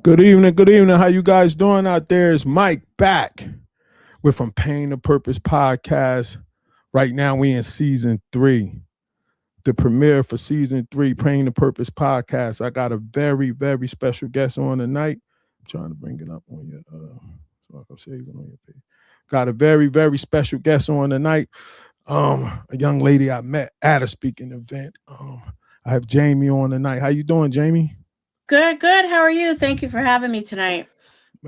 Good evening, good evening. How you guys doing out there? It's Mike back. We're from Pain to Purpose podcast. Right now we in season 3. The premiere for season 3, Pain to Purpose podcast. I got a very, very special guest on tonight. I'm trying to bring it up on your so I can save it on your page. Got a very, very special guest on tonight. A young lady I met at a speaking event. I have Jamie on tonight. How you doing, Jamie? Good, good. How are you? Thank you for having me tonight.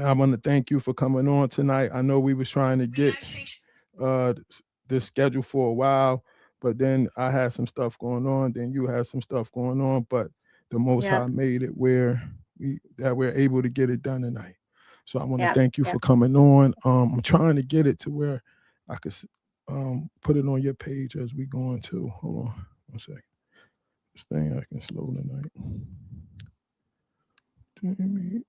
I want to thank you for coming on tonight. I know we was trying to get uh this schedule for a while, but then I had some stuff going on, then you had some stuff going on, but the Most Yeah, High made it where we're able to get it done tonight. So I want to yeah, thank you yeah. for coming on. I'm trying to get it to where I could put it on your page as we go into. Hold on one second. This thing I can slow tonight. Jamie.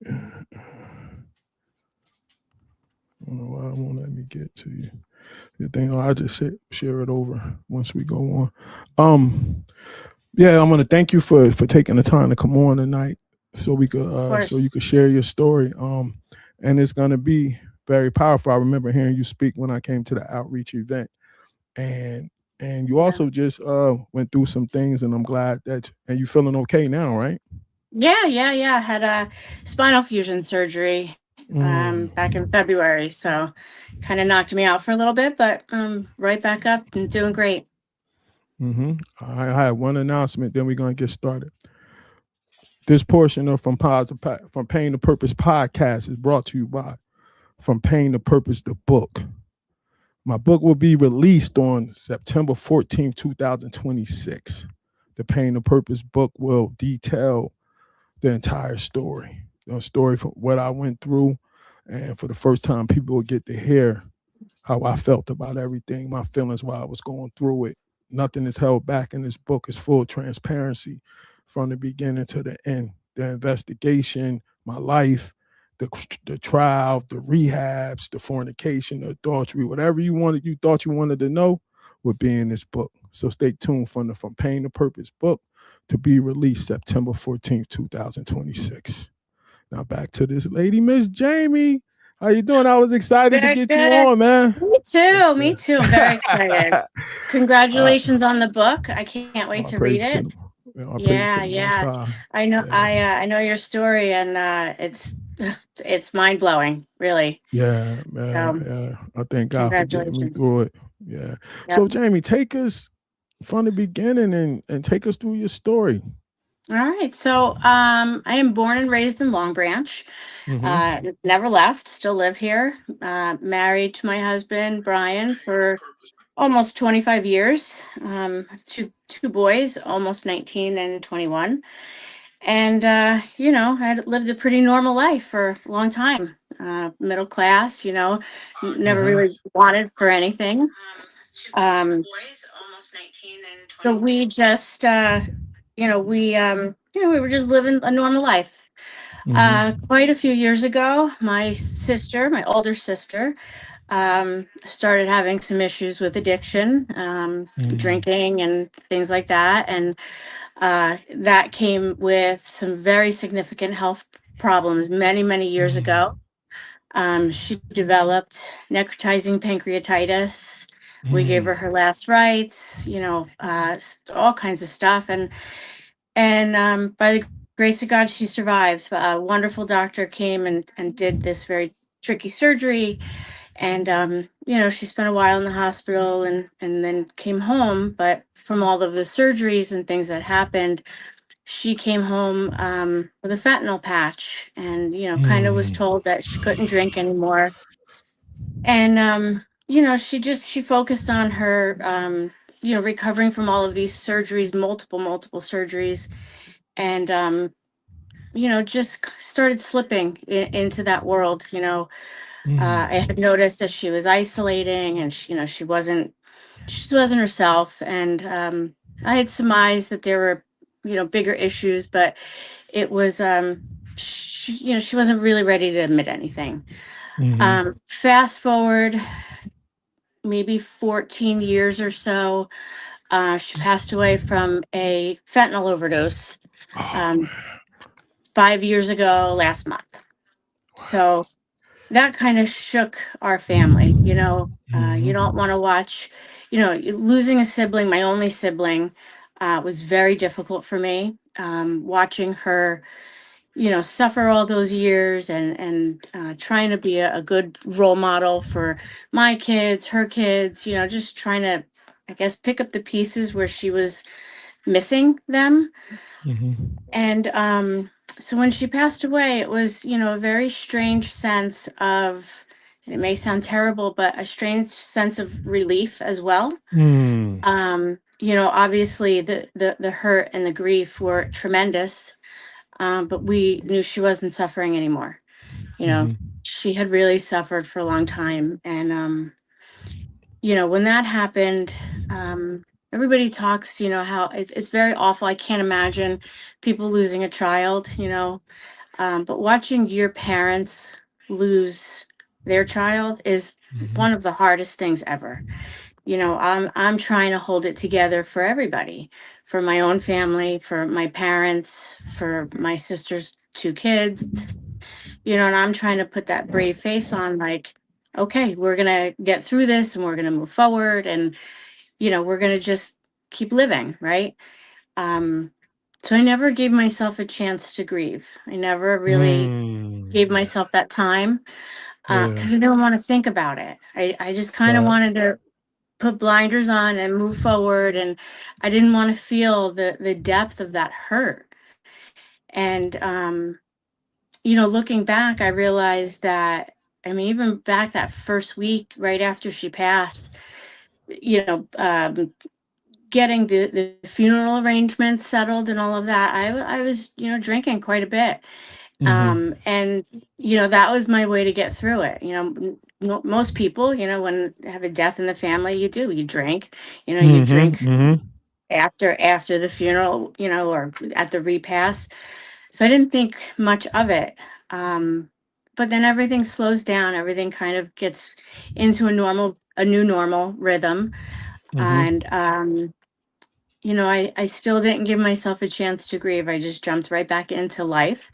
I don't know why it won't let me get to you. The thing, I'll just share it over once we go on. Yeah, I want to thank you for taking the time to come on tonight, so we could Of so you course. could share your story. And it's gonna be very powerful. I remember hearing you speak when I came to the outreach event, and and you Yeah. also just went through some things, and I'm glad that and you feeling okay now, right? Yeah, yeah, yeah. Had a spinal fusion surgery back in Mm. February. So kind of knocked me out for a little bit, but right back up and doing great. I have one announcement, then we're gonna get started. This portion of From Pain to Purpose podcast is brought to you by From Pain to Purpose, the book. My book will be released on September 14th, 2026. The Pain to Purpose book will detail the entire story, the story from what I went through. And for the first time, people will get to hear how I felt about everything, my feelings while I was going through it. Nothing is held back in this book. It's full transparency from the beginning to the end. The investigation, my life, the trial, the rehabs, the fornication, the adultery, whatever you thought you wanted to know would be in this book. So stay tuned for the From Pain to Purpose book to be released September 14th, 2026. Now back to this lady, Miss Jamie. How you doing? I was excited to Very get you good. on, man. Me Yes, too. Me sir. too. I'm very excited. uh, Congratulations on the book. I can't wait all to read praise to it. the all praise to Yeah, the Most yeah. High. I know. Yeah, I know your story, and it's mind blowing, really. yeah, man. So Yeah. I thank God for getting me congratulations. through it. Yeah. Yep. So, Jamie, take us from the beginning and take us through your story. All right. So I am born and raised in Long Branch. Mm-hmm. Never left. Still live here. Married to my husband Brian for almost 25 years. Two boys, almost 19 and 21. And I lived a pretty normal life for a long time. Middle class. Never Mm-hmm. really wanted for anything. Um, so we just, we were just living a normal life. Mm-hmm. Quite a few years ago, my older sister, started having some issues with addiction, drinking, and things like that. And that came with some very significant health problems many, many years ago. She developed necrotizing pancreatitis. We gave her Mm-hmm. her last rites, all kinds of stuff. And by the grace of God, she survived. A wonderful doctor came and did this very tricky surgery. And, she spent a while in the hospital and then came home. But from all of the surgeries and things that happened, she came home with a fentanyl patch and, kind of was Mm-hmm. told that she couldn't drink anymore. And, she focused on her, recovering from all of these surgeries, multiple surgeries. And, just started slipping into that world. I had noticed that she was isolating and she just wasn't herself. And I had surmised that there were, bigger issues, but it was, she wasn't really ready to admit anything. Mm-hmm. Fast forward maybe 14 years or so, she passed away from a fentanyl overdose. Oh Um, man. 5 years ago last month. So that kind of shook our family. You Mhm. don't want to watch, losing a sibling, my only sibling, was very difficult for me. Watching her, suffer all those years, and trying to be a good role model for my kids, her kids, just trying to, I guess, pick up the pieces where she was missing them. Mhm. And so when she passed away, it was, a very strange sense of, and it may sound terrible, but a strange sense of relief as well. Mm. Obviously the hurt and the grief were tremendous, but we knew she wasn't suffering anymore. You know, Mhm. she had really suffered for a long time. And, when that happened, everybody talks, how it's very awful. I can't imagine people losing a child, but watching your parents lose their child is Mhm. one of the hardest things ever. I'm trying to hold it together for everybody, for my own family, for my parents, for my sister's two kids, and I'm trying to put that brave face on, like, okay, we're going to get through this and we're going to move forward, and, we're going to just keep living, right? Um, so I never gave myself a chance to grieve. I never really gave Mm. myself that time, Yeah. because I didn't want to think about it. I just kind of Right. wanted to put blinders on and move forward, and I didn't want to feel the depth of that hurt. And looking back, I realized that, I mean, even back that first week right after she passed, you know, um, getting the funeral arrangements settled and all of that, I was, drinking quite a bit. Mhm. And, that was my way to get through it. Most people, when they have a death in the family, you drink, you Mhm. drink Mhm. after the funeral, or at the repast. So I didn't think much of it. Um, but then everything slows down, everything kind of gets into a new normal rhythm. And, Mhm. I still didn't give myself a chance to grieve. I just jumped right back into life.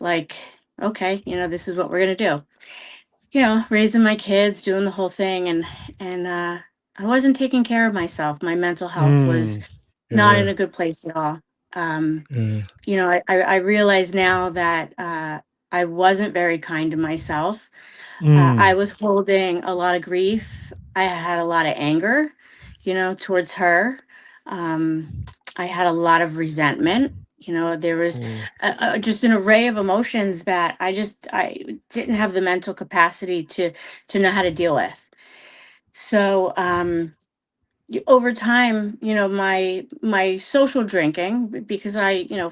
Like, okay, this is what we're going to do. Raising my kids, doing the whole thing. And I wasn't taking care of myself. My mental health was Mm. not in Yeah. a good place at all. Um, Yeah. I realize now that I wasn't very kind to myself. I Mm. was holding a lot of grief. I had a lot of anger, towards her. Um, I had a lot of resentment. There was Oh. just an array of emotions that I didn't have the mental capacity to know how to deal with. So, over time, my social drinking, because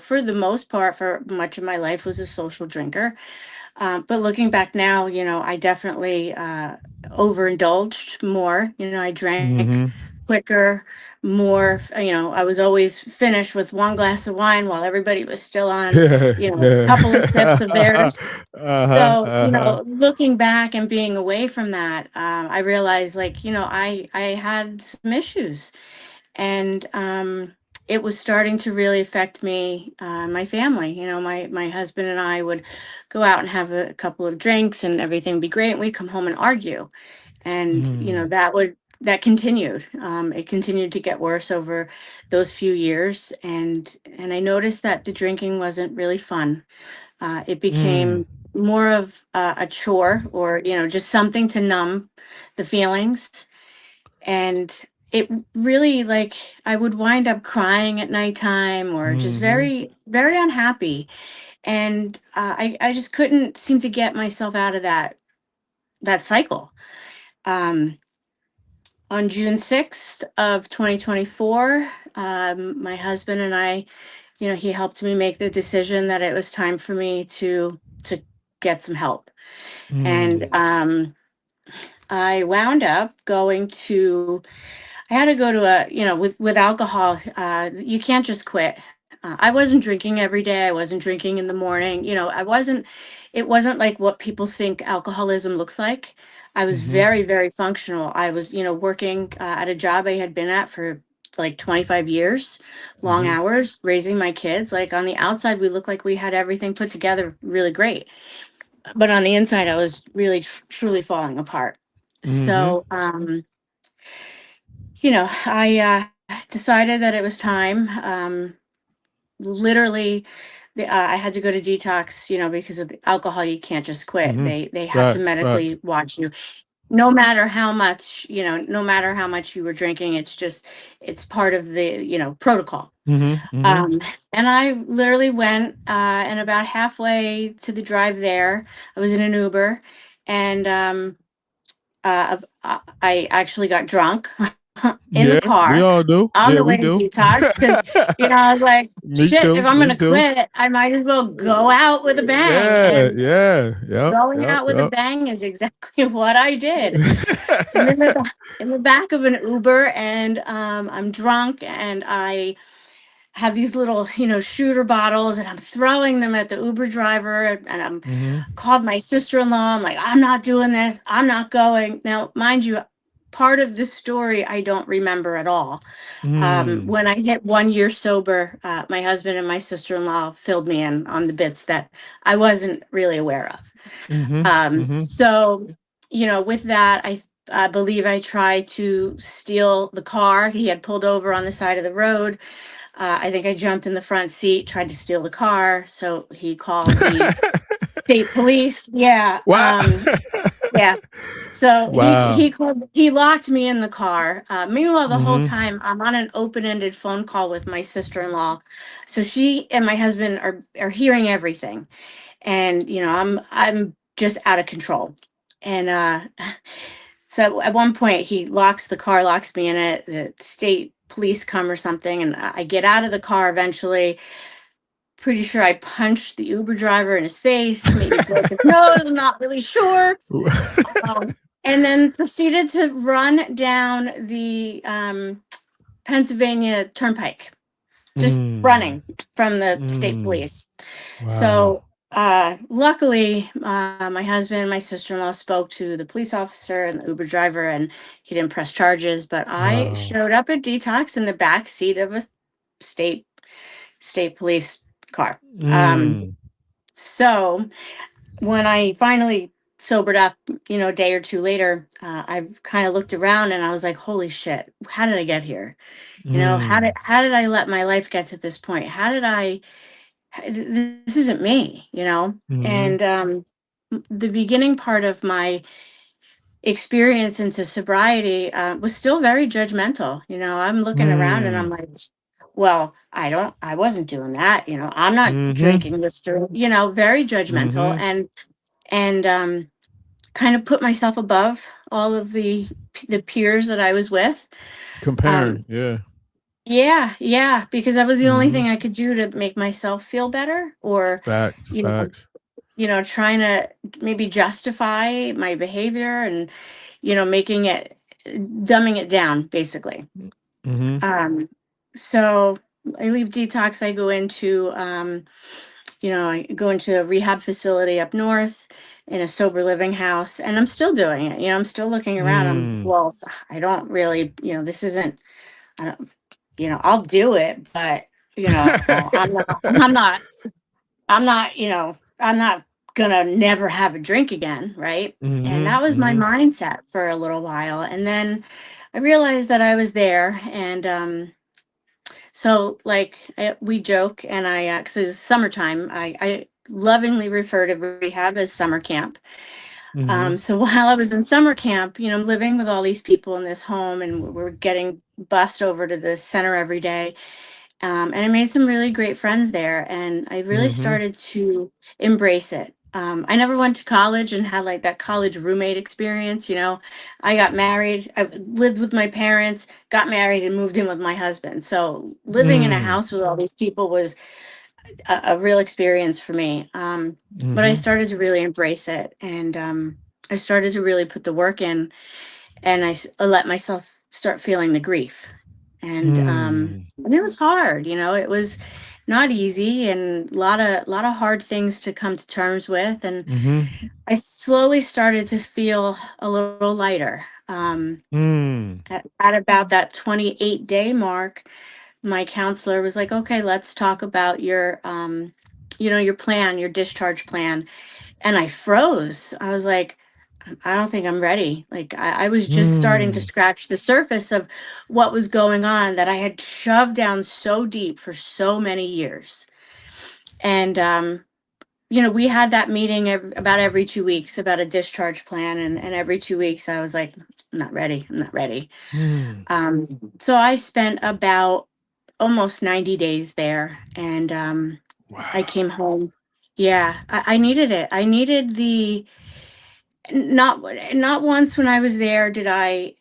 for the most part, for much of my life, was a social drinker. But looking back now, I definitely overindulged more. I drank Mhm. quicker, more. I was always finished with one glass of wine while everybody was still on, Yeah. a couple of Yeah. sips of theirs. Uh-huh. So, Uh-huh. looking back and being away from that, I realized, like, I had some issues, and it was starting to really affect me, my family. My husband and I would go out and have a couple of drinks, and everything would be great, and we'd come home and argue. And Mm. that continued. It continued to get worse over those few years, and I noticed that the drinking wasn't really fun. It Mm. became more of a chore, or just something to numb the feelings. And it really, like, I would wind up crying at nighttime, or just Mhm. very very unhappy. And I just couldn't seem to get myself out of that cycle. um on June 6th of 2024, my husband and I, he helped me make the decision that it was time for me to get some help. And Mm. I wound up going to, I had to go to with alcohol, you can't just quit. I wasn't drinking every day. I wasn't drinking in the morning. It wasn't like what people think alcoholism looks like. I was Mhm. very, very functional. I was, working at a job I had been at for like 25 years, long Mm-hmm. hours, raising my kids. Like on the outside, we looked like we had everything put together really great. But on the inside, I was really truly falling apart. Mm-hmm. So, I decided that it was time. Literally, I had to go to detox, because of the alcohol. You can't just quit. Mm-hmm. They have to Facts. Facts. medically watch you, no matter how much, no matter how much you were drinking. It's part of the, protocol. Mm-hmm. Mm-hmm. Um, and I literally went, and about halfway to the drive there, I was in an Uber, and I actually got drunk in the Yeah, we car all do. on Yeah, the we way to do. detox because, I was like, Me shit, if too. I'm Me going to too. quit, I might as well go out with a bang. Yeah. And Yeah. Yep. going Yep. out with a Yep. bang is exactly what I did. So I'm in the back of an Uber, and I'm drunk, and I have these little, shooter bottles, and I'm throwing them at the Uber driver, and I'm Mm-hmm. called my sister-in-law. I'm like, I'm not doing this. I'm not going. Now, mind you, part of the story I don't remember at all. Mm. When I hit 1 year sober, my husband and my sister-in-law filled me in on the bits that I wasn't really aware of. Mm-hmm. Mm-hmm. So, with that, I believe I tried to steal the car. He had pulled over on the side of the road. I think I jumped in the front seat, tried to steal the car. So he called the state police. Yeah. Wow. Yeah. So Wow. he locked me in the car. Meanwhile, the whole Mm-hmm. time I'm on an open-ended phone call with my sister-in-law. So she and my husband are hearing everything. And I'm just out of control. And so at one point he locks the car, locks me in it. The state police come or something, and I get out of the car eventually. Pretty sure I punched the Uber driver in his face, maybe broke his nose. I'm not really sure. And then proceeded to run down the Pennsylvania Turnpike, just Mm. running from the state Mm. police. Wow. So luckily, my husband and my sister-in-law spoke to the police officer and the Uber driver, and he didn't press charges. But I Wow. showed up at detox in the back seat of a state state police car. Um, Mm. so when I finally sobered up, a day or two later, I kind of looked around and I was like, "Holy shit! How did I get here? Mm. How did I let my life get to this point? How did I? This isn't me, Mm-hmm. And the beginning part of my experience into sobriety was still very judgmental. I'm looking around and I'm Mm. like, well, I wasn't doing that. I'm not Mm-hmm. drinking this drink, very judgmental, Mm-hmm. and kind of put myself above all of the peers that I was with. Um, Comparing. Yeah. yeah, yeah, because that was the only Mm-hmm. thing I could do to make myself feel better, or, Facts. you know, Facts. trying to maybe justify my behavior, and, making it, dumbing it down, basically. Mm-hmm. Um, so I leave detox. I go into a rehab facility up north in a sober living house, and I'm still doing it. I'm still looking around. Mm. Well, I don't really, this isn't, I don't, I'll do it, but, I'm not, I'm not gonna never have a drink again, right? And Mm-hmm. that was my Mm-hmm. mindset for a little while. And then I realized that I was there. And so, like, we joke, and because it's summertime, I lovingly refer to rehab as summer camp. Mm-hmm. So while I was in summer camp, I'm living with all these people in this home, and we're getting bussed over to the center every day. And I made some really great friends there, and I really Mm-hmm. started to embrace it. I never went to college and had like that college roommate experience. I got married, I lived with my parents, got married, and moved in with my husband. So living in a Mm. house with all these people was a real experience for me. But I Mm-hmm. started to really embrace it, and I started to really put the work in, and I let myself start feeling the grief. Mm. And it was hard. It was not easy, and a lot of hard things to come to terms with. And Mm-hmm. I slowly started to feel a little lighter. Mm. At about that 28-day mark, my counselor was like, okay, let's talk about your plan, your discharge plan. And I froze. I was like, I don't think I'm ready. Like I was just starting to Mm. scratch the surface of what was going on that I had shoved down so deep for so many years. And we had that meeting about every 2 weeks about a discharge plan, and every 2 weeks I was like, I'm not ready. I'm not ready. Mm. So I spent about almost 90 days there, and I Wow. came home. Yeah, I needed it. I needed the not not once when I was there did I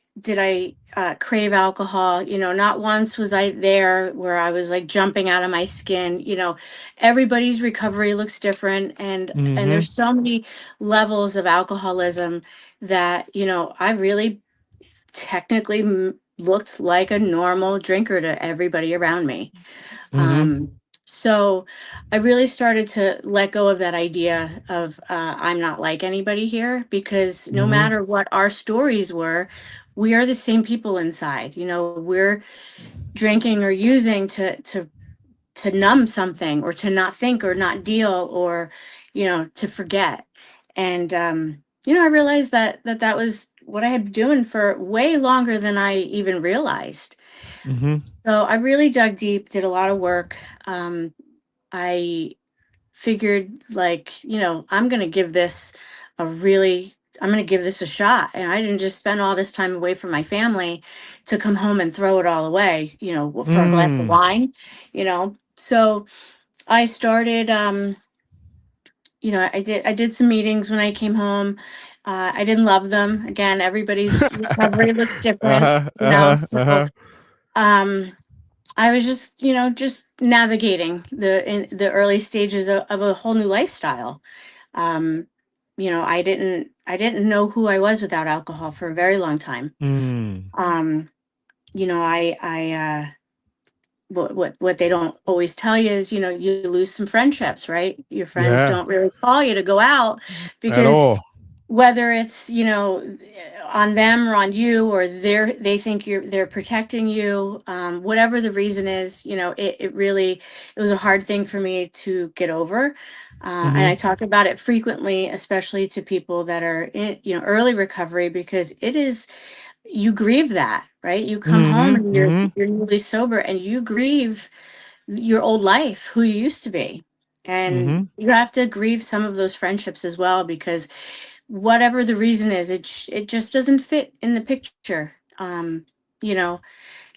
crave alcohol. Not once was I there where I was like jumping out of my skin. Everybody's recovery looks different, and Mm-hmm. there's so many levels of alcoholism that I really technically looked like a normal drinker to everybody around me. Mm-hmm. um, so I really started to let go of that idea of I'm not like anybody here, because no Mm-hmm. matter what our stories were, we are the same people inside. We're drinking or using to numb something, or to not think or not deal, or to forget. And I realized that was what I had been doing for way longer than I even realized. Mm-hmm. So I really dug deep, did a lot of work. I figured, like, I'm going to give this a shot. And I didn't just spend all this time away from my family to come home and throw it all away, for a glass of Mm. wine. So I started, I did some meetings when I came home. I didn't love them. Again, everybody's recovery looks different, Uh-huh. you know. Uh-huh. So, Uh-huh. um, I was just navigating in the early stages of a whole new lifestyle. Um, I didn't know who I was without alcohol for a very long time. Mm. Um, I what they don't always tell you is, you lose some friendships, right? Your friends Yeah. don't really call you to go out, At because all. whether it's on them or on you, or they think they're protecting you, whatever the reason is, it was a hard thing for me to get over. And Mm-hmm. I talk about it frequently, especially to people that are in early recovery, because it is, you grieve that, right? You come home Mm-hmm. and you're Mm-hmm. you're newly sober, and you grieve your old life, who you used to be. And Mm-hmm. you have to grieve some of those friendships as well, because whatever the reason is, it just doesn't fit in the picture. You know,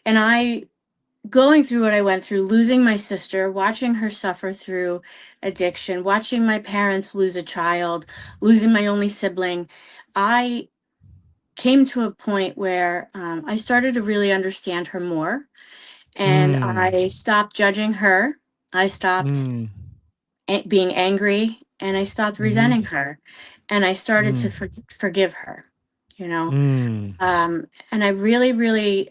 and I going through what I went through, losing my sister, watching her suffer through addiction, watching my parents lose a child, losing my only sibling. I came to a point where I started to really understand her more, and Mm. I stopped judging her. I stopped Mm. being angry, and I stopped Mm-hmm. resenting her, and I started to Mm. forgive her. You know, Mm. and I really, really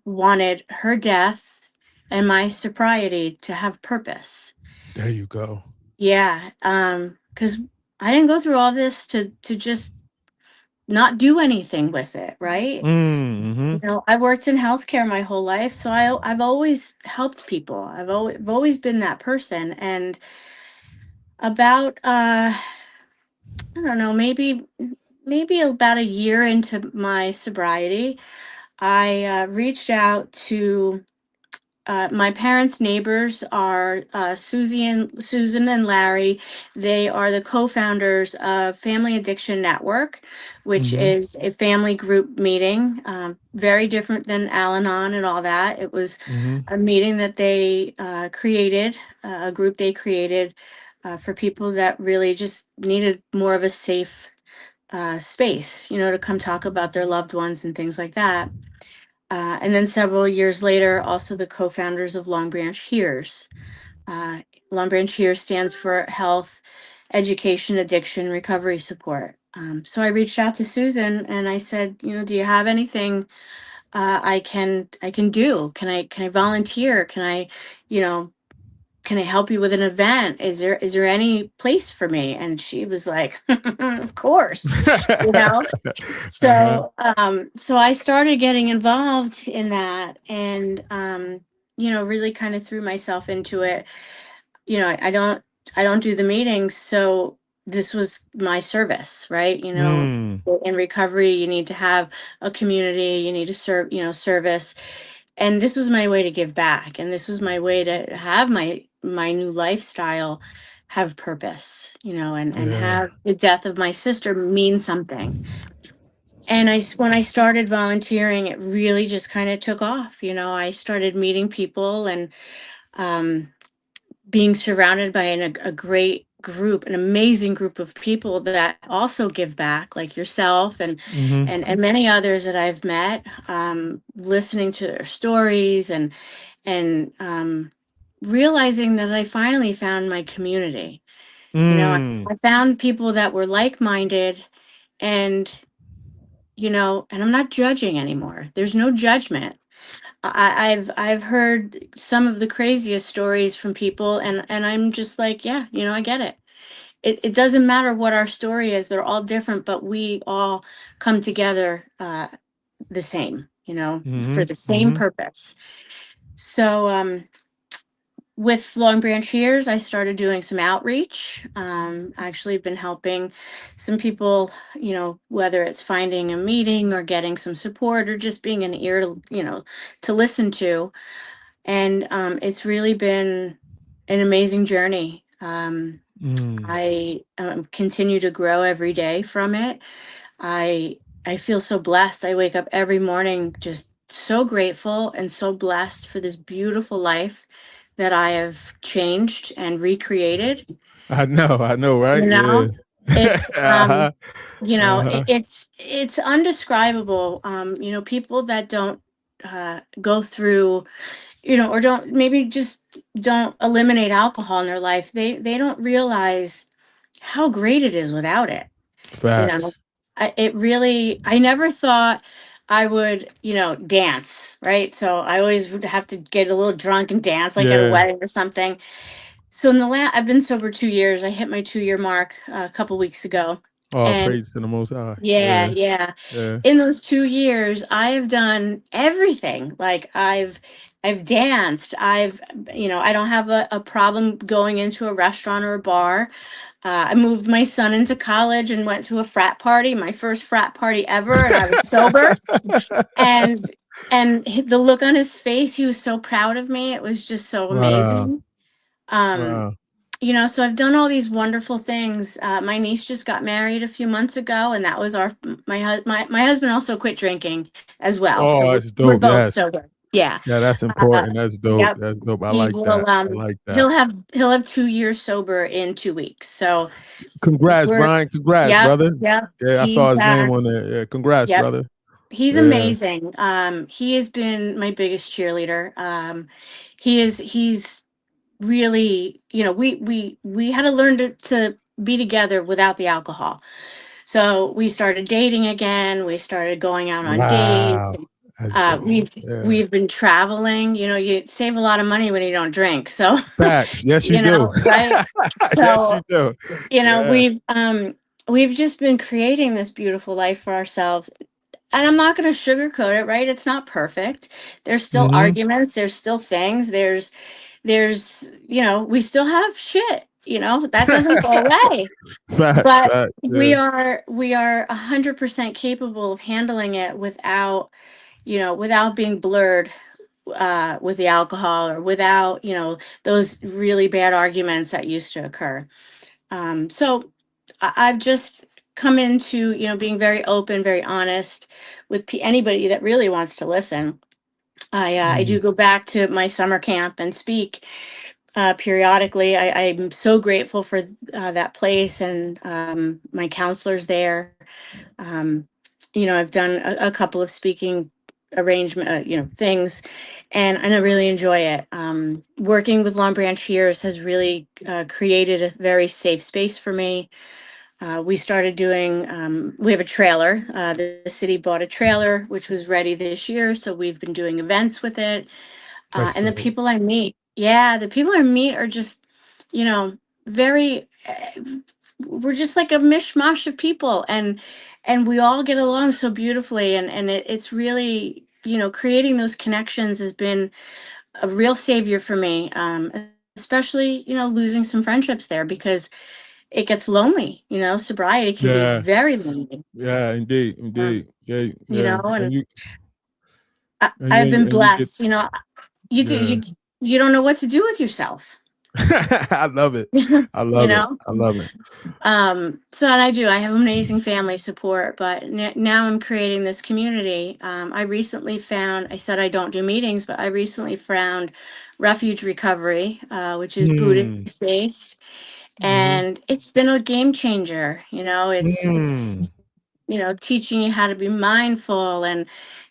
wanted her death and my sobriety to have purpose. There you go. Yeah, because I didn't go through all this to just not do anything with it, right? Mm-hmm. I worked in healthcare my whole life, so I've always helped people. I've always been that person. And about I don't know, maybe about a year into my sobriety, I reached out to my parents' neighbors are Susan and Larry. They are the co-founders of Family Addiction Network, which Mm-hmm. is a family group meeting, very different than Al-Anon and all that. It was Mm-hmm. a meeting that they created, a group they created for people that really just needed more of a safe space, to come talk about their loved ones and things like that. And then several years later, also the co-founders of Long Branch Hears. Uh, Long Branch Hears stands for Health, Education, Addiction, Recovery Support. So I reached out to Susan and I said, do you have anything I can do? Can I volunteer? Can I, you know, can I help you with an event? Is there any place for me? And she was like, of course, you know. Uh-huh. So I started getting involved in that, and really kind of threw myself into it. I don't do the meetings, so this was my service, right? Mm. In recovery, you need to have a community, you need to service. And this was my way to give back, and this was my way to have my new lifestyle have purpose, and Yeah. have the death of my sister mean something. And when I started volunteering, it really just kind of took off. I started meeting people, and um, being surrounded by a great group, an amazing group of people that also give back, like yourself, and Mm-hmm. and many others that I've met, listening to their stories, and realizing that I finally found my community. Mm. I found people that were like-minded, and and I'm not judging anymore. There's no judgment. I've heard some of the craziest stories from people, and I'm just like, yeah, I get it. It doesn't matter what our story is; they're all different, but we all come together the same, Mm-hmm. for the same Mm-hmm. purpose. So, with Long Branch Years, I started doing some outreach. Actually, been helping some people, whether it's finding a meeting or getting some support or just being an ear, to listen to. And it's really been an amazing journey. Mm. I continue to grow every day from it. I feel so blessed. I wake up every morning just so grateful and so blessed for this beautiful life that I have changed and recreated. I know, right? You Yeah. know, it's Uh-huh. Uh-huh. it's undescribable. People that don't go through, or don't, maybe just don't eliminate alcohol in their life, they don't realize how great it is without it. you know Facts. I never thought I would, dance, right? So I always would have to get a little drunk and dance, like at a Yeah. wedding or something. So I've been sober 2 years. I hit my 2-year mark a couple weeks ago. Oh, And praise to the Most High. yeah, Yeah. yeah. Yeah. In those 2 years, I have done everything. Like I've danced. I don't have a problem going into a restaurant or a bar. I moved my son into college and went to a frat party, my first frat party ever, and I was sober. And the look on his face, he was so proud of me. It was just so Wow. amazing. Um, Wow. so I've done all these wonderful things. My niece just got married a few months ago, and that was my husband also quit drinking as well. So Oh, we're, that's we're dope. both Yes. sober. Yeah. Yeah, that's Uh, important. That's dope. yep. That's dope. I He like will. that. I like that. He'll have 2 years sober in 2 weeks. So Congrats, we're. Brian. Congrats, Yep. brother. Yep. Yeah, I saw He's. his name on there. Yeah, congrats, Yep. brother. He's Yeah. amazing. He has been my biggest cheerleader. He's really, we had to learn to be together without the alcohol. So we started dating again. We started going out on dates. Wow. That's dope. We've Yeah. we've been traveling. You save a lot of money when you don't drink. So, Facts. Yes, you do. right? Yes, you So, do. Yeah. we've just been creating this beautiful life for ourselves. And I'm not going to sugarcoat it, right? It's not perfect. There's still Mm-hmm. arguments. There's still things. We still have shit. That doesn't go away. Facts. But Facts. we Yeah. are we are 100% capable of handling it without being blurred with the alcohol, or without those really bad arguments that used to occur. So I've just come into being very open, very honest with anybody that really wants to listen. I Mm. do go back to my summer camp and speak periodically. I'm so grateful for that place, and my counselors there. Um, I've done a couple of speaking arrangement, things, and I really enjoy it. Working with Long Branch Years has really created a very safe space for me. We started doing, we have a trailer. The city bought a trailer, which was ready this year. So we've been doing events with it. That's And the dope. people I meet. Yeah, the people I meet are just, you know, very we're just like a mishmash of people, and we all get along so beautifully, and it's really, creating those connections has been a real savior for me, especially, losing some friendships there because it gets lonely. Sobriety can be Yeah, very lonely. yeah, indeed, um, indeed. Yeah, you yeah. know and And you I've been and you get blessed. You do yeah. you don't know what to do with yourself. I love it. I you love it. know I love it. so, and I have amazing family support, but now I'm creating this community. I recently found, I said I don't do meetings, but I recently found Refuge Recovery, which is Mm, Buddhist based, mhm, and it's been a game changer. mm, Teaching you how to be mindful and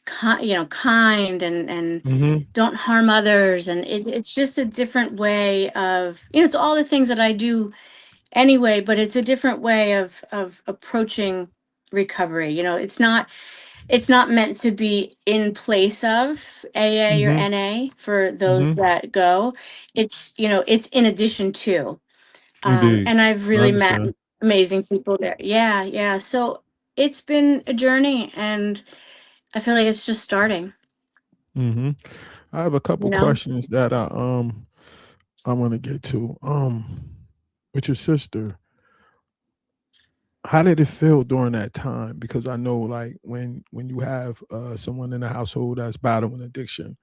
kind, and mhm, don't harm others, and it's just a different way of, it's all the things that I do anyway, but it's a different way of approaching recovery. It's not meant to be in place of AA or mhm, NA for those mhm. that go. It's in addition to. Indeed. And I've I really met understand. amazing people there. Yeah, yeah. So it's been a journey, and I feel like it's just starting, Mhm. I have a you couple know? questions that I want to get to. With your sister, how did it feel during that time? Because I know, like, when you have someone in the household that's battling addiction,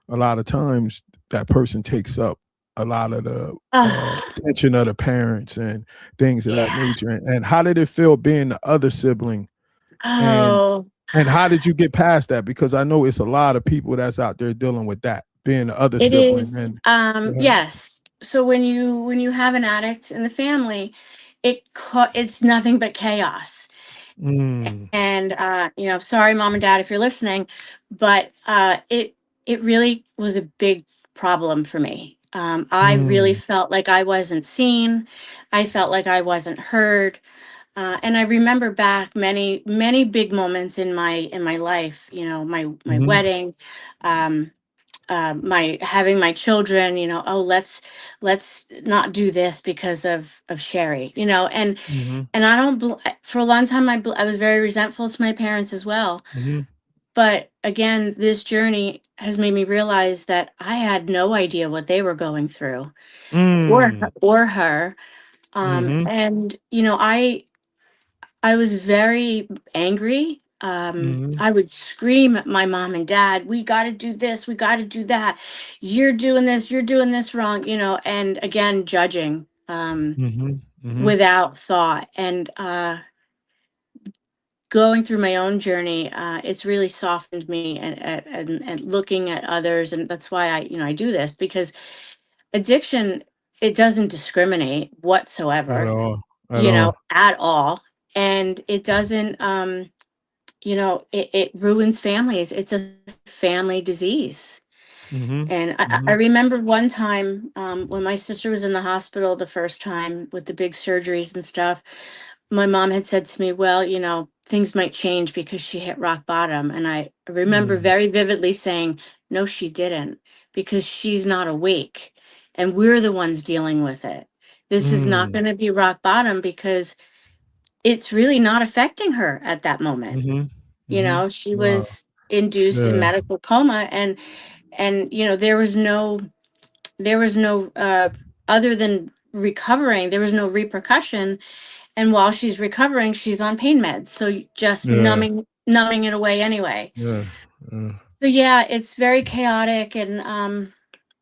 a lot of times that person takes up a lot of the Oh, attention of the parents and things of that yeah. nature. And how did it feel being the other sibling? And Oh, and how did you get past that? Because I know it's a lot of people that's out there dealing with that, being the other it sibling. is, And go ahead. yes. So when you have an addict in the family, it's nothing but chaos. Mm, And sorry, mom and dad, if you're listening, but it really was a big problem for me. I really mm, felt like I wasn't seen. I felt like I wasn't heard. And I remember back many many big moments in my life. My mhm, wedding, um, my having my children. Oh, let's not do this because of Sherry. mhm, And I don't for a long time I was very resentful to my parents as well. mhm, But again, this journey has made me realize that I had no idea what they were going through, mm, or her. mhm, And I was very angry. mhm, I would scream at my mom and dad, "We got to do this, we got to do that. You're doing this wrong," and again, judging, mhm, mhm. without thought. And going through my own journey, it's really softened me, and looking at others. And that's why I do this, because addiction, it doesn't discriminate At whatsoever, all. At all. at all. And it doesn't, it ruins families. It's a family disease. Mhm, And I mhm, remember one time, when my sister was in the hospital the first time with the big surgeries and stuff, my mom had said to me, "Well, things might change because she hit rock bottom." And I remember mm, very vividly saying, "No, she didn't, because she's not awake, and we're the ones dealing with it. This is not mm, going to be rock bottom, because it's really not affecting her at that moment." mhm, mhm. She Wow. was induced in Yeah. medical coma, and there was no other than recovering, there was no repercussion. And while she's recovering, she's on pain meds, so just Yeah. numbing it away anyway. Yeah. Yeah. So yeah, it's very chaotic, and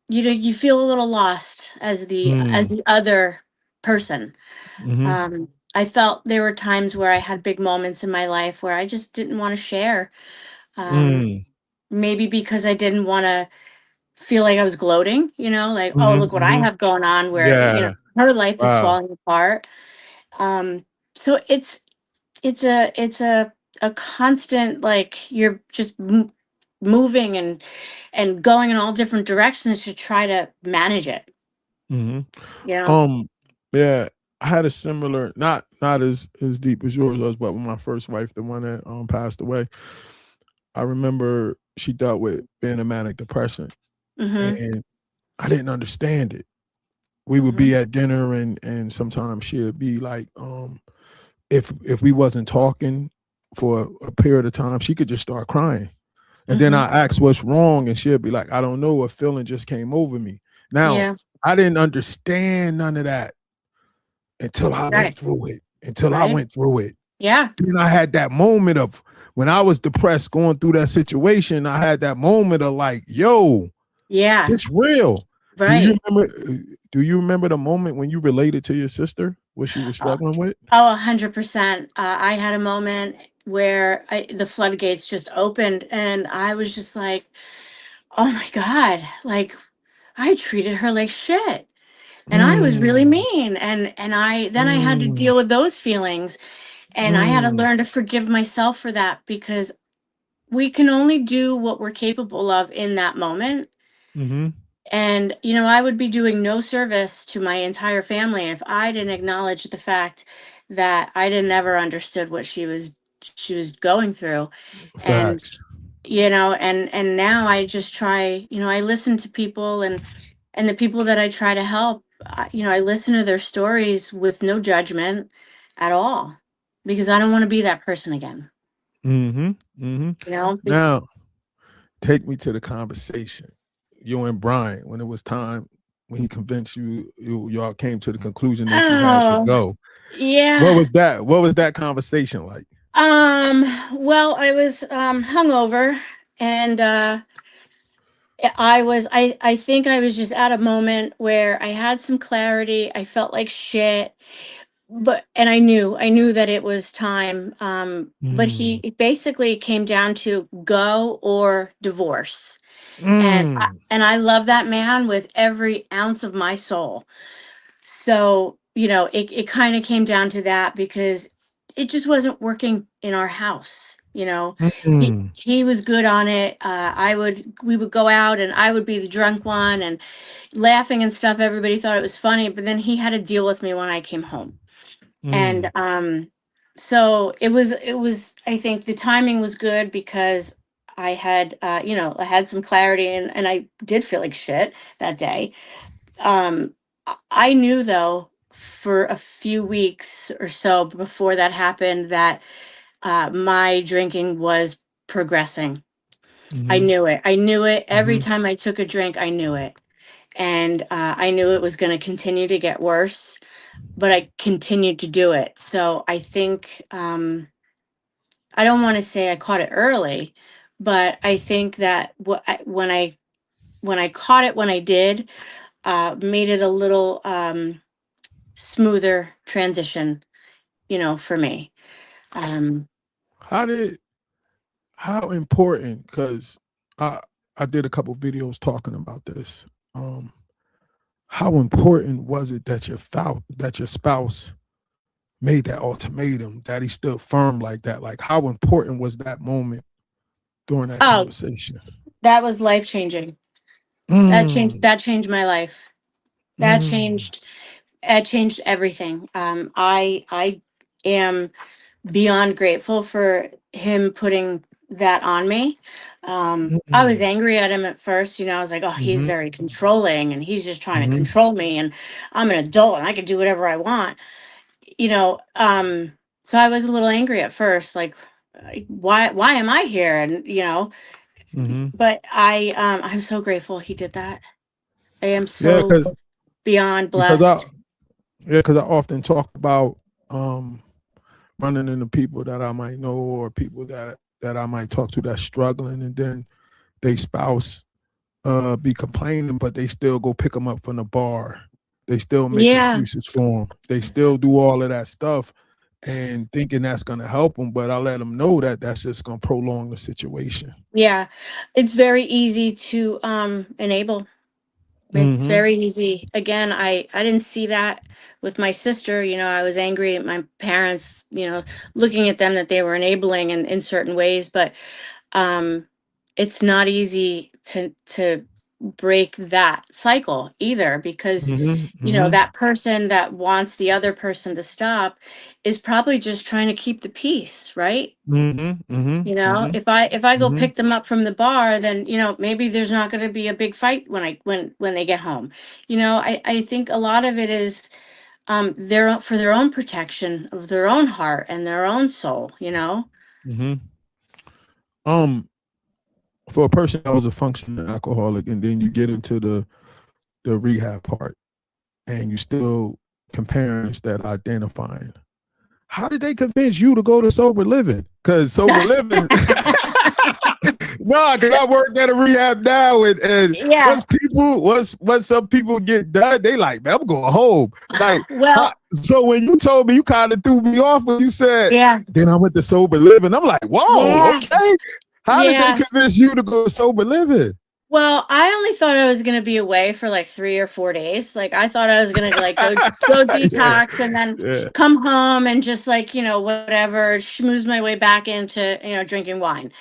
you feel a little lost as the as Mm, the other person. mhm, I felt there were times where I had big moments in my life where I just didn't want to share. um mm, Maybe because I didn't want to feel like I was gloating, like, "Oh, mhm, look what I mhm. have going on," where, Yeah. her life is Wow. falling apart. So it's a constant, like, you're just moving and going in all different directions to try to manage it. Mhm. You know. Um, yeah, I had a similar, not as deep as yours was, but with my first wife, the one that passed away, I remember she dealt with being a manic depressant, Mm-hmm. and I didn't understand it. We would Hmm. be at dinner, and sometimes she'd be like, if we wasn't talking for a period of time, she could just start crying. And then Hmm. I ask what's wrong, and she'll be like, I don't know, a feeling just came over me. Now, Yeah. I didn't understand none of that until I Right. went through it. Until I Right. went through it. Yeah. Then I had that moment of when I was depressed going through that situation, I had that moment of like, yo, Yeah. this real. Do you Right. remember the moment when you related to your sister, what she was Uh, struggling with? oh, 100%. I had a moment where the floodgates just opened, and I was just like, "Oh my God!" Like, I treated her like shit, and I was really Mm, mean, and I had to mm, deal with those feelings, and I had to mm, learn to forgive myself for that, because we can only do what we're capable of in that moment. mm-hmm. And, I would be doing no service to my entire family if I didn't acknowledge the fact that I didn't ever understood what she was going through. And, Facts. and now I just try, I listen to people, and the people that I try to help, I listen to their stories with no judgment at all, because I don't want to be that person again. Mm-hmm. Mm-hmm. You know? Now, take me to the conversation. You and Brian, when it was time, when he convinced y'all came to the conclusion that you had to Oh, go. What yeah. was that? What was that conversation like? Um, well, I was hungover, and I think I was just at a moment where I had some clarity. I felt like shit, and I knew that it was time. But Mm. it basically came down to go or divorce. And Mm. I love that man with every ounce of my soul. So, it kind of came down to that, because it just wasn't working in our house. He Mm. he was good on it. We would go out, and I would be the drunk one and laughing and stuff. Everybody thought it was funny, but then he had to deal with me when I came home. And Mm. so it was I think the timing was good, because I had some clarity, and I did feel like shit that day. I knew, though, for a few weeks or so before that happened, that my drinking was progressing. I Mm-hmm. knew it. I knew it. Every Mm-hmm. time I took a drink, I knew it. And I knew it was going to continue to get worse, but I continued to do it. So I think, I don't want to say I caught it early, but I think that when I caught it when I did, made it a little smoother transition, for me. Um, How did how important? Because I I did a couple videos talking about this. Um, how important was it that your spouse made that ultimatum, that he stood firm like that? Like, how important was that moment during that oh, conversation? that was life changing. That changed. Mm, That changed my life. That mm, changed. It changed everything. I am beyond grateful for him putting that on me. I was mm, angry at him at first. I was like, oh, he's mhm, very controlling, and he's just trying to mhm, control me, and I'm an adult and I can do whatever I want. So I was a little angry at first, like, why am I here? And mhm. but I'm so grateful he did that. I am Yeah, so beyond because I blessed. yeah, because I often talk about um, running into people that I might know, or people that I might talk to that's struggling, and then they spouse be complaining, but they still go pick them up from the bar. They still make Yeah. excuses for them. They still do all of that stuff, and thinking that's going to help them. But I let them know that that's just going to prolong the situation. Yeah, it's very easy to enable. It's Mm-hmm. very easy. Again, I didn't see that with my sister. I was angry at my parents, looking at them, that they were enabling in certain ways, but um it's not easy to break that cycle either, because Mm-hmm. that person that wants the other person to stop is probably just trying to keep the peace, right? Mm-hmm. Mm-hmm. Mm-hmm. If I go Mm-hmm. pick them up from the bar, then maybe there's not going to be a big fight when they get home. I think a lot of it is for their own protection of their own heart and their own soul. Mm-hmm. Um, for a person that was a functioning alcoholic, and then you get into the rehab part, and you still comparing instead of identifying. How did they convince you to go to sober living? Because sober living, no, because I work at a rehab now, and Yeah. once some people get done, they like, man, I'm going home. Like, Well, so when you told me, you kind of threw me off when you said, yeah. then I went to sober living. I'm like, whoa, Yeah. okay. How did they Yeah. convince you to go to sober living? Well, I only thought I was gonna be away for like 3 or 4 days. Like I thought I was gonna like go Yeah, detox and then yeah. come home and just like whatever schmooze my way back into drinking wine.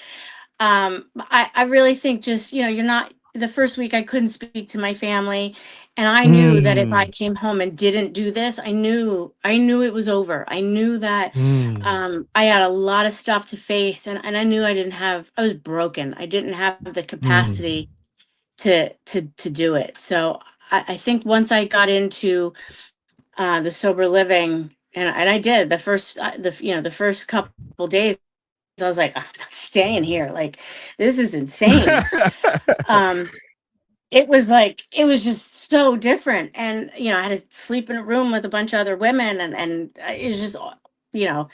I really think just you're not the first week I couldn't speak to my family, and I knew that if I Mm, came home and didn't do this, I knew it was over. I knew that mm, I had a lot of stuff to face, and I knew I was broken. I didn't have the mm, capacity to do it. So I think once I got into the sober living, and I did the first couple days, I was like, I'm not staying here. Like this is insane. Um, it was just so different, and I had to sleep in a room with a bunch of other women, and it was just you know.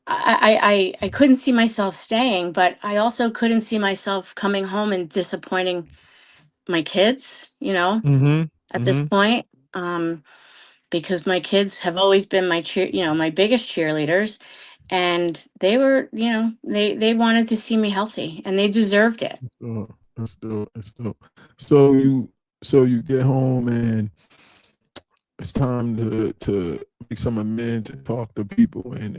I couldn't see myself staying, but I also couldn't see myself coming home and disappointing my kids, mm-hmm, at this mm-hmm. point, um, because my kids have always been my biggest cheerleaders, and they were, they wanted to see me healthy, and they deserved it. Still. So you get home and it's time to make some amends and talk to people and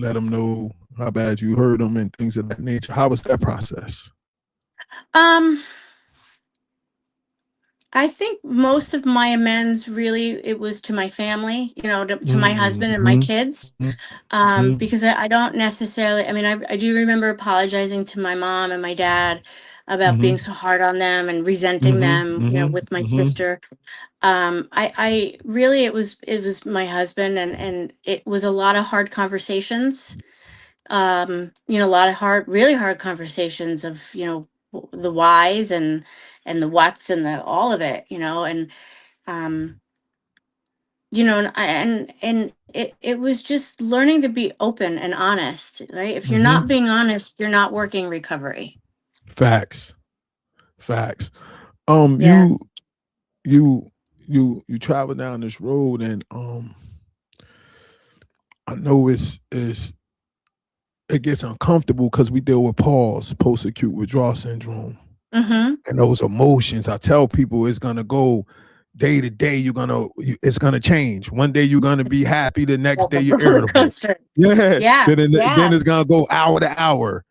let them know how bad you hurt them and things of that nature. How was that process? Um, I think most of my amends really it was to my family, to my husband and my Mm-hmm, kids, mm-hmm, because I don't necessarily. I mean, I do remember apologizing to my mom and my dad about being mm-hmm, so hard on them and resenting mm-hmm, them, mm-hmm, with my mm-hmm, sister. I really it was my husband, and it was a lot of hard conversations. A lot of really hard conversations of the whys and the whats and the all of it, and um and it was just learning to be open and honest, right? If you're not mm-hmm. being honest, you're not working recovery. Facts, facts. Yeah. You you travel down this road, and I know it gets uncomfortable because we deal with pause, post acute withdrawal syndrome, Mm-hmm. and those emotions. I tell people it's gonna go day to day. It's gonna change. One day you're gonna be It's happy. The next like day a you're roller irritable. coaster. Yeah. Yeah, Then yeah. it's gonna go hour to hour.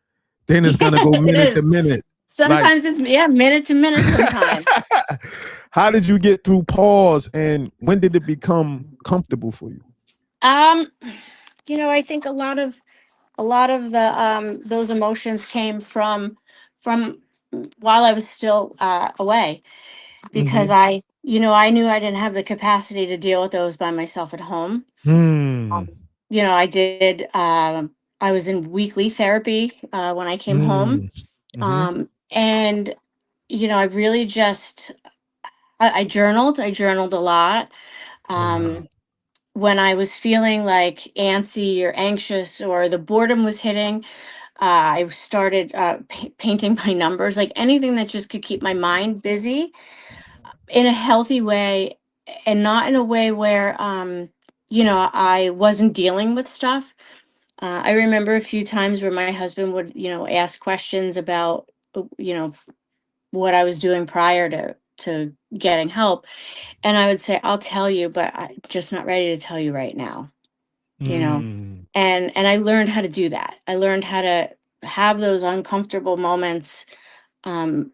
Then it's gonna Yeah, go it minute to is. minute. Like, Sometimes it's minute to minute sometimes. how did you get through pause, and when did it become comfortable for you? um I think a lot of the those emotions came from while I was still away, because Mm-hmm. I knew I didn't have the capacity to deal with those by myself at home. Hmm. I did. I was in weekly therapy when I came home, Mm. Mm-hmm. and I really just I journaled. I journaled a lot. Wow. Um, when I was feeling like antsy or anxious or the boredom was hitting, I started painting by numbers, like anything that just could keep my mind busy in a healthy way, and not in a way where I wasn't dealing with stuff. I remember a few times where my husband would ask questions about what I was doing prior to getting help, and I would say, I'll tell you, but I'm just not ready to tell you right now. you know Mm. and I learned how to do that. I learned how to have those uncomfortable moments, um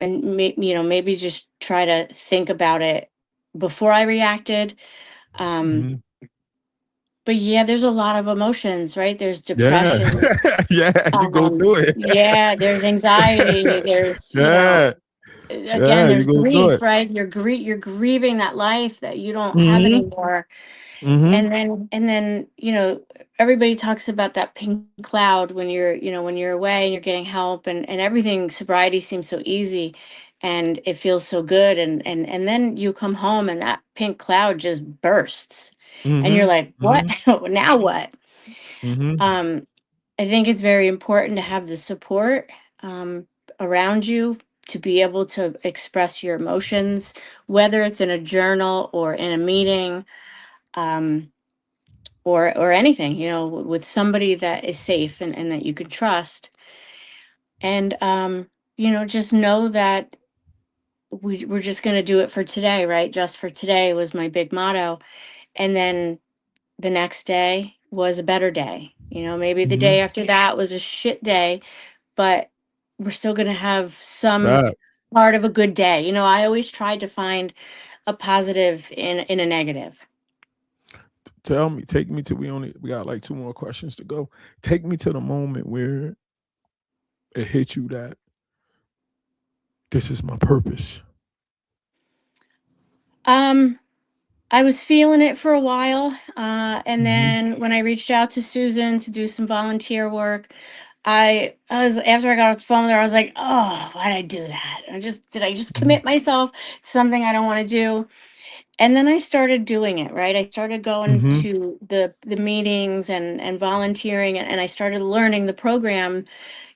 and maybe just try to think about it before I reacted. Um, Hmm. but yeah, there's a lot of emotions, right? There's Yeah. depression. Yeah, you go through it. Yeah, there's anxiety. There's, Yeah. again, Yeah, you there's go through grief, it. right? You're grieving that life that you don't have Hmm. anymore. Hmm. And then everybody talks about that pink cloud when you're away and you're getting help, and everything, sobriety seems so easy and it feels so good, and then you come home and that pink cloud just bursts and you're Hmm. like, what? Hmm. Now what? Hmm. um I think it's very important to have the support um around you to be able to express your emotions, whether it's in a journal or in a meeting, um or anything, with somebody that is safe and that you can trust. And just know that we're just going to do it for today, right? Just for today was my big motto. And then the next day was a better day. Maybe the day Hmm. after that was a shit day, but we're still going to have some That part of a good day. I always tried to find a positive in a negative. tell me, take me to we got like two more questions to go. Take me to the moment where it hit you that this is my purpose. um I was feeling it for a while. And Hmm. then when I reached out to Susan to do some volunteer work, I was, after I got off the phone with her, I was like, oh, why did I do that? Did I just Hmm. commit myself to something I don't want to do? And then I started doing it, right? I started going Hmm. to the meetings and volunteering, and I started learning the program,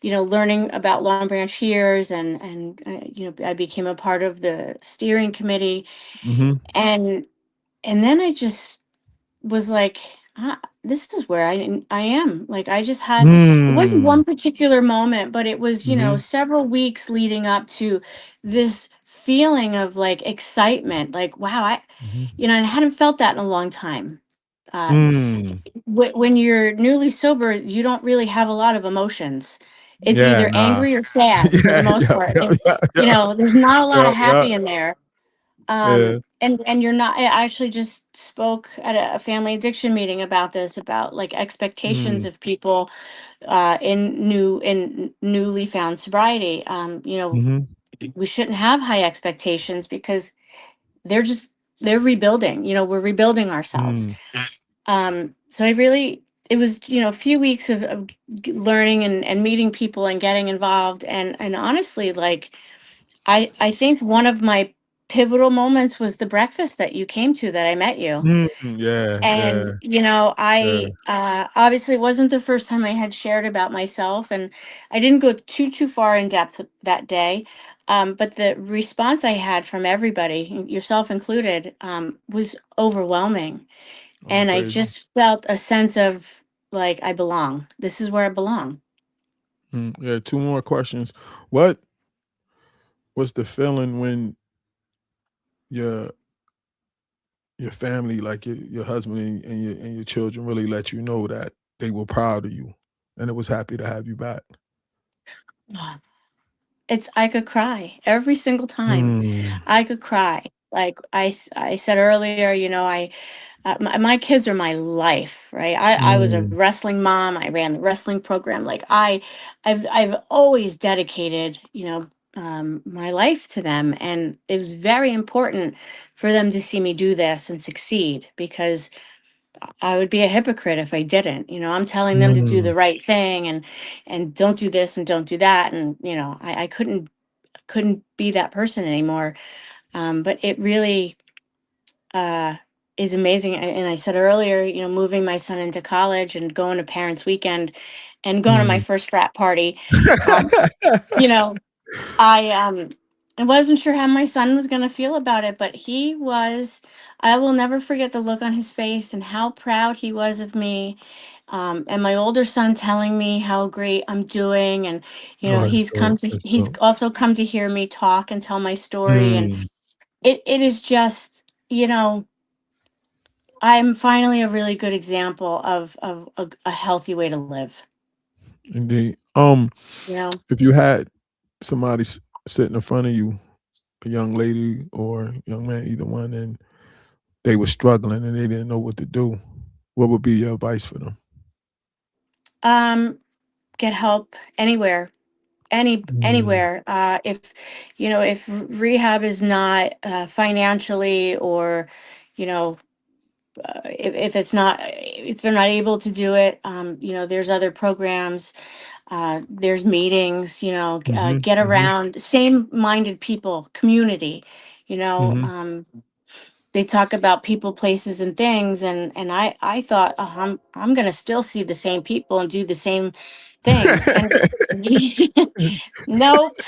learning about Long Branch Hears, and I became a part of the steering committee. Hmm. And then I just was like, this is where I am. Like, I just had, it wasn't Mm. one particular moment, but it was, Mhm. several weeks leading up to this feeling of like excitement. Like, wow, Mhm. and I hadn't felt that in a long time. Uh, Mm. when you're newly sober, you don't really have a lot of emotions. It's Yeah, either nah. angry or sad for the Yeah, most yeah, part. yeah, yeah, yeah, There's not a lot yeah, of yeah, happy in there. yeah. And you're not, I actually just spoke at a family addiction meeting about this, about like expectations Mm. of people in newly found sobriety. Mhm. We shouldn't have high expectations because they're just they're rebuilding. We're rebuilding ourselves. Mm. So it was, a few weeks of learning and meeting people and getting involved, and honestly, like, I think one of my pivotal moments was the breakfast that you came to, that I met you. Mm. Yeah, And, yeah, yeah. I obviously it wasn't the first time I had shared about myself, and I didn't go too far in depth that day. But the response I had from everybody, yourself included, was overwhelming. Oh, And I crazy. just felt a sense of like, I belong. This is where I belong. Mm. Yeah, two more questions. What was the feeling when your your family, like your husband and your children really let you know that they were proud of you and it was happy to have you back? I could cry every single time. Mm. I could cry. Like I said earlier, my kids are my life, right? I was a Mm. wrestling mom. I ran the wrestling program. Like, I've always dedicated, my life to them, and it was very important for them to see me do this and succeed, because I would be a hypocrite if I didn't. I'm telling them to do Mm. the right thing, and don't do this and don't do that, and I couldn't be that person anymore. But it really uh, is amazing. And I said earlier, moving my son into college and going to parents' weekend and going to my Mm. first frat party. Um, you know, I wasn't sure how my son was going to feel about it, but he was. I will never forget the look on his face and how proud he was of me. And my older son telling me how great I'm doing, and Oh, that's he's dope. That's he's dope. also come to hear me talk and tell my story, and Mm. it is just, I'm finally a really good example of a healthy way to live. Indeed. You know, If you had somebody sitting in front of you, a young lady or young man, either one, and they were struggling and they didn't know what to do, what would be your advice for them? Um, get help anywhere, Mm, anywhere. If if rehab is not financially, or you know if it's not, if they're not able to do it, there's other programs, there's meetings, mhm, get mhm, around same-minded people, community, you know. mhm. They talk about people, places, and things, and I thought, oh, I'm gonna still see the same people and do the same things, and nope,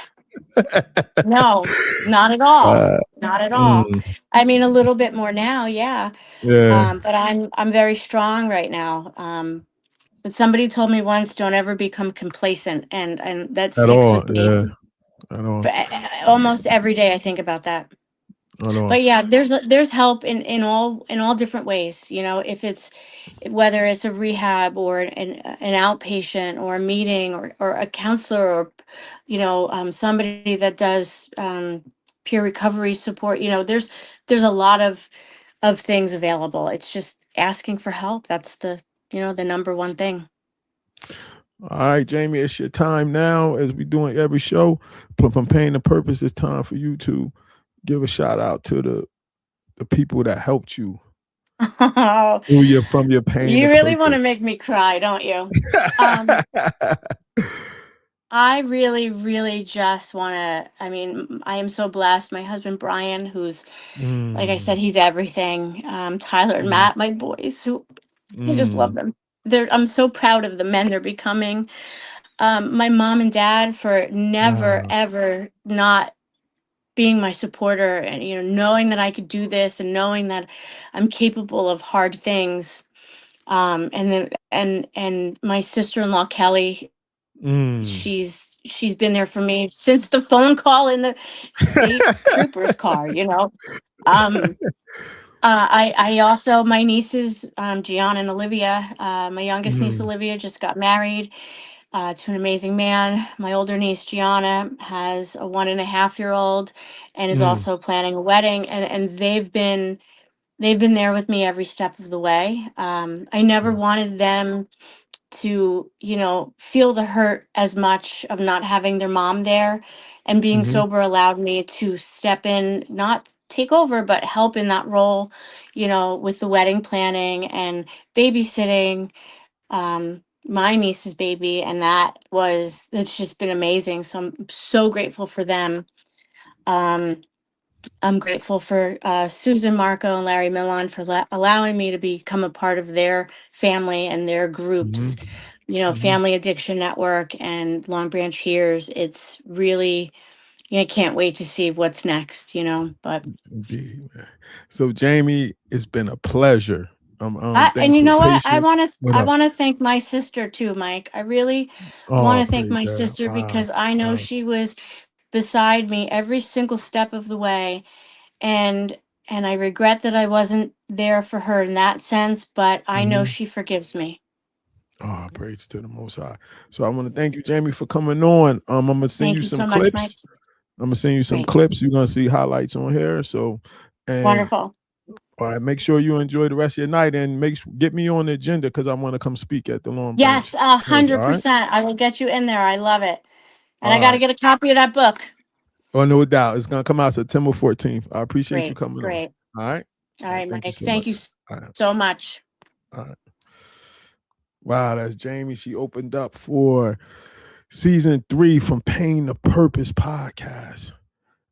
no, not at all, Uh, not at all. mm, I mean, a little bit more now, yeah. yeah, But I'm very strong right now. But somebody told me once, don't ever become complacent, and that at sticks all, with me. yeah, at all, Almost every day I think about that. at all. But yeah, there's help in all different ways. If it's, whether it's a rehab, or an outpatient, or a meeting, or a counselor, or somebody that does peer recovery support. There's a lot of things available. It's just asking for help. That's the number one thing. All right, Jamie, it's your time now. As we doing every show, from Pain to Purpose, it's time for you to give a shout out to the people that helped you through your from your pain to You really want purpose. to make me cry, don't you? Um, I really, really just want to. I mean, I am so blessed. My husband Brian, who's, like I said, Mm, he's everything. Tyler and mm, Matt, my boys, who I just love mm, them. I'm so proud of the men they're becoming. My mom and dad, for never ah, ever not being my supporter, and knowing that I could do this, and knowing that I'm capable of hard things. And my sister-in-law Kelly, mm, she's been there for me since the phone call in the state trooper's car. um I also, my nieces, Gianna and Olivia, my youngest niece mm, Olivia just got married to an amazing man. My older niece Gianna has a 1.5-year-old and is mm, also planning a wedding, and they've been there with me every step of the way. I never mm, wanted them to, feel the hurt as much of not having their mom there, and being mhm, sober allowed me to step in, not take over, but help in that role, with the wedding planning and babysitting my niece's baby. And it's just been amazing. So I'm so grateful for them. Um, I'm grateful for Susan Marco and Larry Milon for allowing me to become a part of their family and their mhm, groups. mhm. Family Addiction Network and Long Branch Hears. It's really, I can't wait to see what's next. But Indeed, man. So, Jamie, it's been a pleasure. and Thanks you for know what? I patience. want to What I else? want to thank my sister too, Mike. I really want Oh, to thank praise my God. sister, Wow. because I know Wow. she was beside me every single step of the way, and I regret that I wasn't there for her in that sense, but I know Mhm. she forgives me. Oh, praise to the Most High. So I want to thank you, Jamie, for coming on. I'm gonna send Thank you you some so much, Mike. clips. I'm gonna send you some Great. clips. You're gonna see highlights on here. So, and Wonderful. all right, make sure you enjoy the rest of your night and get me on the agenda because I want to come speak at the Long Yes, Branch a Hills. hundred All right. percent. I will get you in there. I love it. And I All got to right. get a copy of that book. Oh, no doubt. It's gonna come out September 14th. I appreciate you Great. coming on. Great. All right. All All right. right, Thank you Mike. so Thank much. you All right. so much. All right. Wow, that's Jamie. She opened up for season 3 from Pain to Purpose podcast.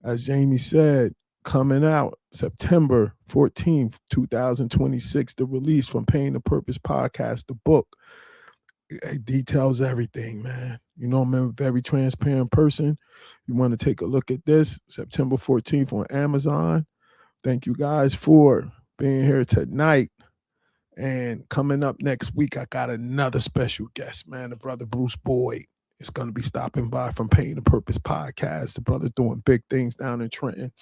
As Jamie said, coming out September 14th, 2026, the release from Pain to Purpose podcast, the book. It details everything, man. I'm a very transparent person. You want to take a look at this, September 14th on Amazon. Thank you guys for being here tonight. And coming up next week, I got another special guest, man. The brother Bruce Boyd is going to be stopping by from Pain to Purpose podcast. The brother doing big things down in Trenton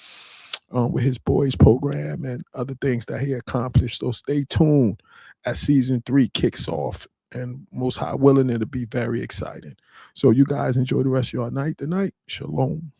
with his boys program and other things that he accomplished. So stay tuned as season 3 kicks off. And Most High willing, it'll be very exciting. So you guys enjoy the rest of your night tonight. Shalom.